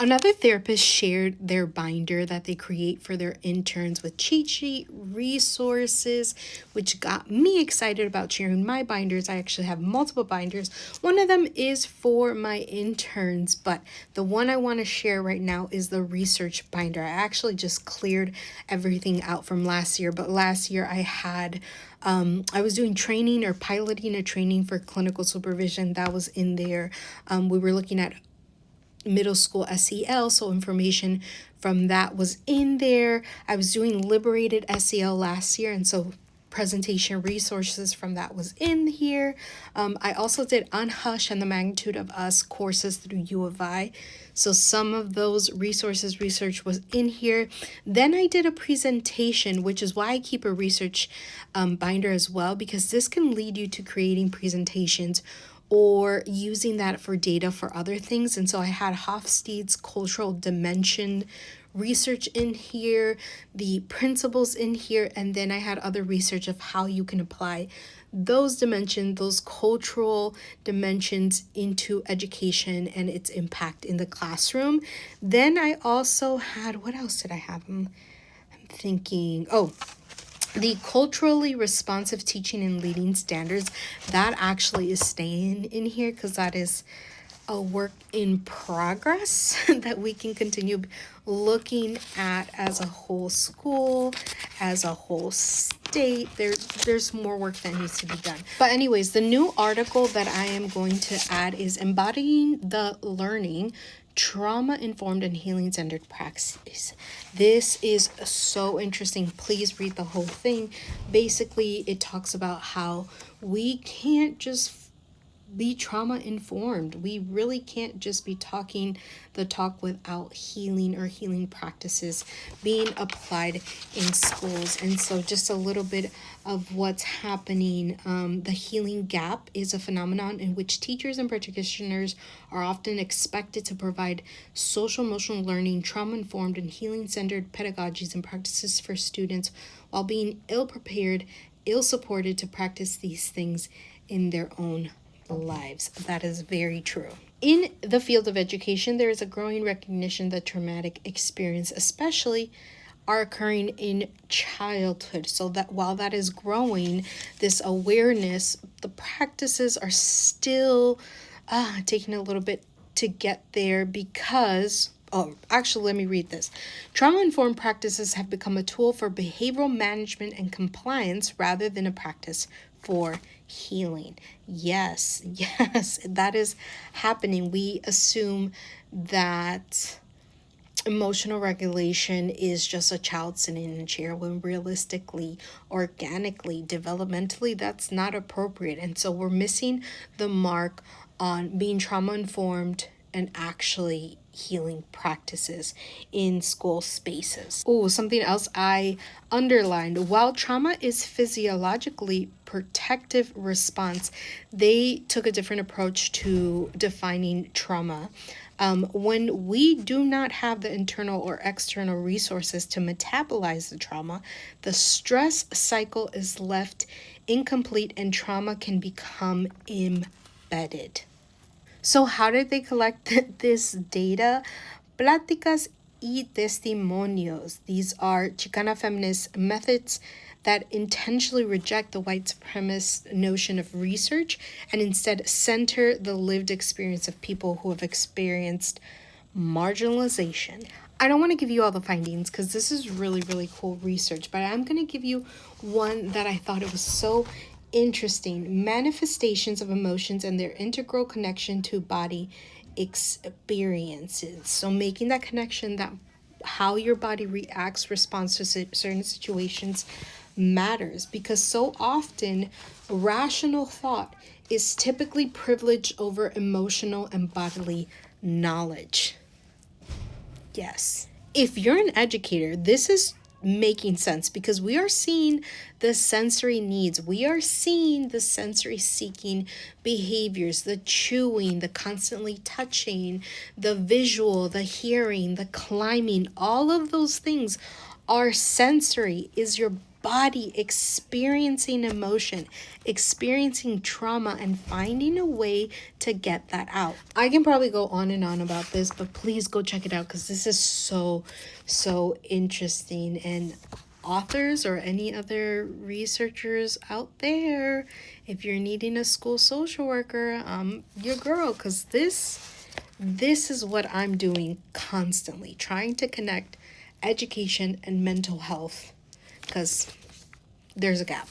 Another therapist shared their binder that they create for their interns with cheat sheet resources, which got me excited about sharing my binders. I actually have multiple binders. One of them is for my interns, but the one I want to share right now is the research binder. I actually just cleared everything out from last year, but last year I was doing training or piloting a training for clinical supervision that was in there. We were looking at middle school SEL, so information from that was in there. I was doing liberated SEL last year, and so presentation resources from that was in here. I also did Unhush and the Magnitude of Us courses through U of I. So some of those research was in here. Then I did a presentation, which is why I keep a research binder as well, because this can lead you to creating presentations or using that for data for other things. And so I had Hofstede's cultural dimension research in here, the principles in here, and then I had other research of how you can apply those dimensions, those cultural dimensions into education and its impact in the classroom. Then I also had, what else did I have? I'm thinking, the culturally responsive teaching and leading standards. That actually is staying in here because that is a work in progress that we can continue looking at as a whole school, as a whole state. There's more work that needs to be done. But anyways, the new article that I am going to add is Embodying the Learning, Trauma-Informed and Healing-Centered Practices. This is so interesting. Please read the whole thing. Basically, it talks about how we can't just be trauma informed. We really can't just be talking the talk without healing or healing practices being applied in schools. And so just a little bit of what's happening. The healing gap is a phenomenon in which teachers and practitioners are often expected to provide social emotional learning, trauma informed and healing centered pedagogies and practices for students while being ill prepared, ill supported to practice these things in their own lives. That is very true. In the field of education, there is a growing recognition that traumatic experience, especially, are occurring in childhood. So that while that is growing, this awareness, the practices are still taking a little bit to get there because actually, let me read this. Trauma-informed practices have become a tool for behavioral management and compliance rather than a practice for healing. Yes, that is happening. We assume that emotional regulation is just a child sitting in a chair when realistically, organically, developmentally, that's not appropriate. And so we're missing the mark on being trauma-informed and actually healing practices in school spaces. Something else I underlined. While trauma is physiologically protective response, they took a different approach to defining trauma. When we do not have the internal or external resources to metabolize the trauma, the stress cycle is left incomplete and trauma can become embedded. So how did they collect this data? Pláticas y testimonios. These are Chicana feminist methods that intentionally reject the white supremacist notion of research and instead center the lived experience of people who have experienced marginalization. I don't want to give you all the findings because this is really, really cool research, but I'm going to give you one that I thought it was so interesting. Manifestations of emotions and their integral connection to body experiences. So making that connection that how your body reacts, responds to certain situations matters because so often rational thought is typically privileged over emotional and bodily knowledge. Yes. If you're an educator, this is making sense because we are seeing the sensory needs. We are seeing the sensory seeking behaviors, the chewing, the constantly touching, the visual, the hearing, the climbing, all of those things are sensory. Is your body experiencing emotion, experiencing trauma, and finding a way to get that out. I can probably go on and on about this, but please go check it out because this is so, so interesting. And authors or any other researchers out there, if you're needing a school social worker, your girl, because this is what I'm doing constantly, trying to connect education and mental health, because there's a gap.